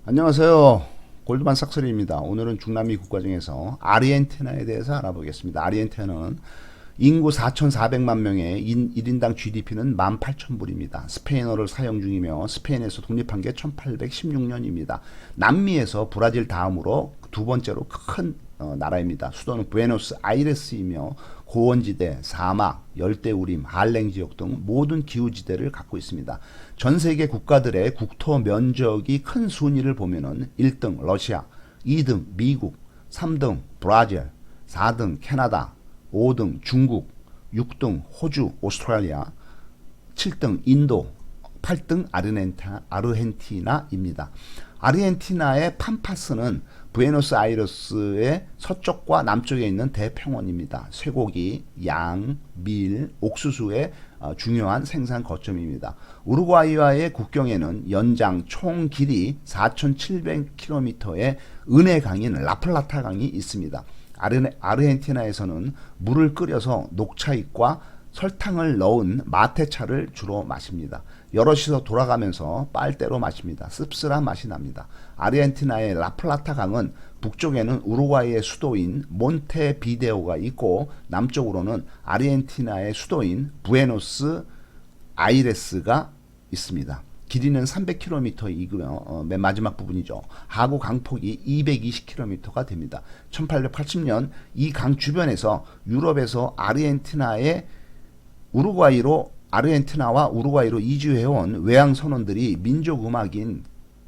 안녕하세요. 골드만삭스리입니다. 오늘은 중남미 국가 중에서 아르헨티나에 대해서 알아보겠습니다. 아르헨티나는 인구 4,400만 명의 1인당 GDP는 18,000불입니다. 스페인어를 사용 중이며 스페인에서 독립한 게 1816년입니다. 남미에서 브라질 다음으로 두 번째로 큰 나라입니다. 수도는 부에노스아이레스이며 고원지대, 사막, 열대우림, 한랭 지역 등 모든 기후지대를 갖고 있습니다. 전 세계 국가들의 국토 면적이 큰 순위를 보면은 1등 러시아, 2등 미국, 3등 브라질, 4등 캐나다, 5등 중국, 6등 호주, 오스트레일리아, 7등 인도, 8등 아르헨티나입니다. 아르헨티나의 팜파스는 부에노스아이레스의 서쪽과 남쪽에 있는 대평원입니다. 쇠고기, 양, 밀, 옥수수의 중요한 생산 거점입니다. 우루과이와의 국경에는 연장 총 길이 4,700km의 은해강인 라플라타 강이 있습니다. 아르헨티나에서는 물을 끓여서 녹차잎과 설탕을 넣은 마테차를 주로 마십니다. 여럿이서 돌아가면서 빨대로 마십니다. 씁쓸한 맛이 납니다. 아르헨티나의 라플라타 강은 북쪽에는 우루과이의 수도인 몬테비데오가 있고 남쪽으로는 아르헨티나의 수도인 부에노스 아이레스가 있습니다. 길이는 300km이고요. 맨 마지막 부분이죠. 하구 강폭이 220km가 됩니다. 1880년 이 강 주변에서 유럽에서 아르헨티나와 우루과이로 이주해온 외항 선원들이 민족 음악인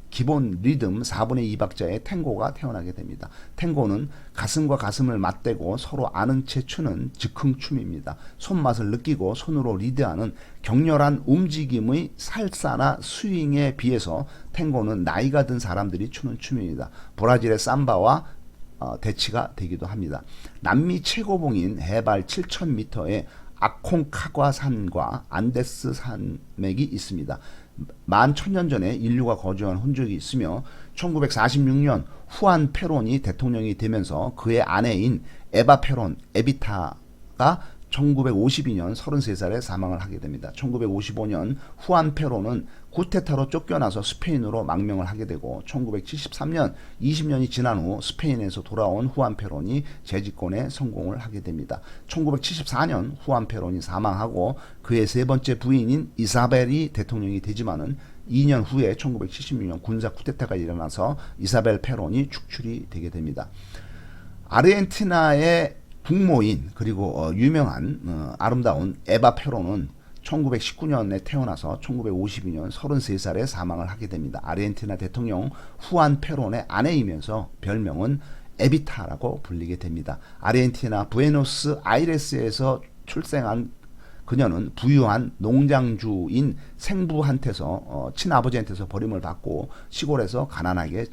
기본 리듬 4분의 2박자의 탱고가 태어나게 됩니다. 탱고는 가슴과 가슴을 맞대고 서로 아는 채 추는 즉흥춤입니다. 손맛을 느끼고 손으로 리드하는 격렬한 움직임의 살사나 스윙에 비해서 탱고는 나이가 든 사람들이 추는 춤입니다. 브라질의 삼바와 대치가 되기도 합니다. 남미 최고봉인 해발 7,000m의 아콩카과산과 안데스 산맥이 있습니다. 11,000년 전에 인류가 거주한 흔적이 있으며 1946년 후안 페론이 대통령이 되면서 그의 아내인 에비타가 1952년 33살에 사망을 하게 됩니다. 1955년 후안 페론은 쿠데타로 쫓겨나서 스페인으로 망명을 하게 되고 1973년 20년이 지난 후 스페인에서 돌아온 후안 페론이 재집권에 성공을 하게 됩니다. 1974년 후안 페론이 사망하고 그의 세 번째 부인인 이사벨이 대통령이 되지만은 2년 후에 1976년 군사 쿠데타가 일어나서 이사벨 페론이 축출이 되게 됩니다. 아르헨티나의 국모인 그리고 유명한 아름다운 에바 페론은 1919년에 태어나서 1952년 33살에 사망을 하게 됩니다. 아르헨티나 대통령 후안 페론의 아내이면서 별명은 에비타라고 불리게 됩니다. 아르헨티나 부에노스 아이레스에서 출생한 그녀는 부유한 농장주인 생부한테서 친아버지한테서 버림을 받고 시골에서 가난하게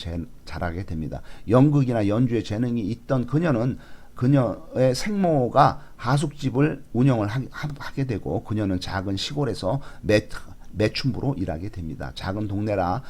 자라게 됩니다. 연극이나 연주에 재능이 있던 그녀의 생모가 하숙집을 운영을 하게 되고 그녀는 작은 시골에서 매춘부로 일하게 됩니다. 작은 동네라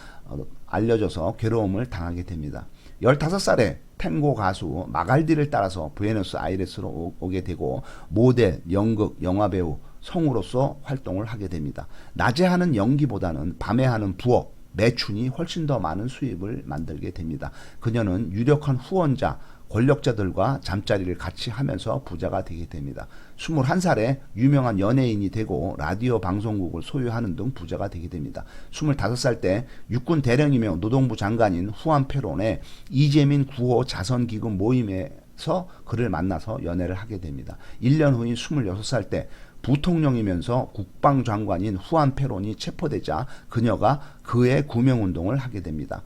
알려져서 괴로움을 당하게 됩니다. 15살에 탱고 가수 마갈디를 따라서 부에노스 아이레스로 오게 되고 모델, 연극, 영화배우, 성우로서 활동을 하게 됩니다. 낮에 하는 연기보다는 밤에 하는 부업, 매춘이 훨씬 더 많은 수입을 만들게 됩니다. 그녀는 유력한 후원자, 권력자들과 잠자리를 같이 하면서 부자가 되게 됩니다. 21살에 유명한 연예인이 되고 라디오 방송국을 소유하는 등 부자가 되게 됩니다. 25살 때 육군 대령이며 노동부 장관인 후안 페론의 이재민 구호 자선기금 모임에서 그를 만나서 연애를 하게 됩니다. 1년 후인 26살 때 부통령이면서 국방장관인 후안 페론이 체포되자 그녀가 그의 구명운동을 하게 됩니다.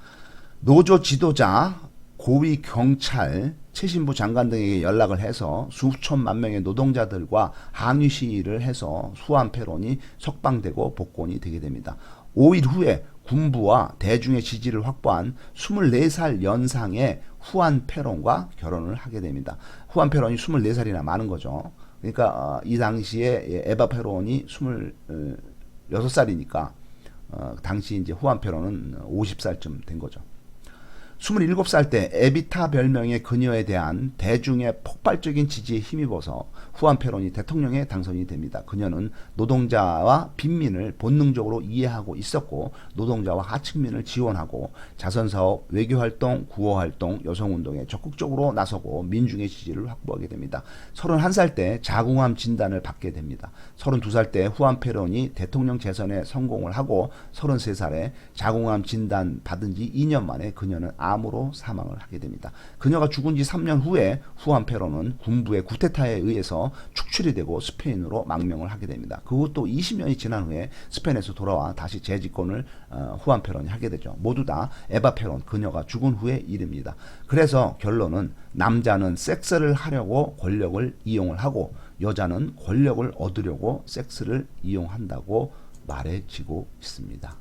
노조 지도자, 고위 경찰, 최신부 장관 등에게 연락을 해서 수천만 명의 노동자들과 항의 시위를 해서 후안 페론이 석방되고 복권이 되게 됩니다. 5일 후에 군부와 대중의 지지를 확보한 24살 연상의 후안 페론과 결혼을 하게 됩니다. 후안 페론이 24살이나 많은 거죠. 그러니까 이 당시에 에바 페론이 26살이니까 당시 이제 후안 페론은 50살쯤 된 거죠. 27살 때 에비타 별명의 그녀에 대한 대중의 폭발적인 지지에 힘입어서 후안 페론이 대통령에 당선이 됩니다. 그녀는 노동자와 빈민을 본능적으로 이해하고 있었고 노동자와 하층민을 지원하고 자선사업, 외교활동, 구호활동, 여성운동에 적극적으로 나서고 민중의 지지를 확보하게 됩니다. 31살 때 자궁암 진단을 받게 됩니다. 32살 때 후안 페론이 대통령 재선에 성공을 하고 33살에 자궁암 진단 받은 지 2년 만에 그녀는 암으로 사망을 하게 됩니다. 그녀가 죽은 지 3년 후에 후안 페론은 군부의 쿠데타에 의해서 축출이 되고 스페인으로 망명을 하게 됩니다. 그 후 또 20년이 지난 후에 스페인에서 돌아와 다시 재집권을 후안 페론이 하게 되죠. 모두 다 에바 페론, 그녀가 죽은 후의 일입니다. 그래서 결론은 남자는 섹스를 하려고 권력을 이용을 하고 여자는 권력을 얻으려고 섹스를 이용한다고 말해지고 있습니다.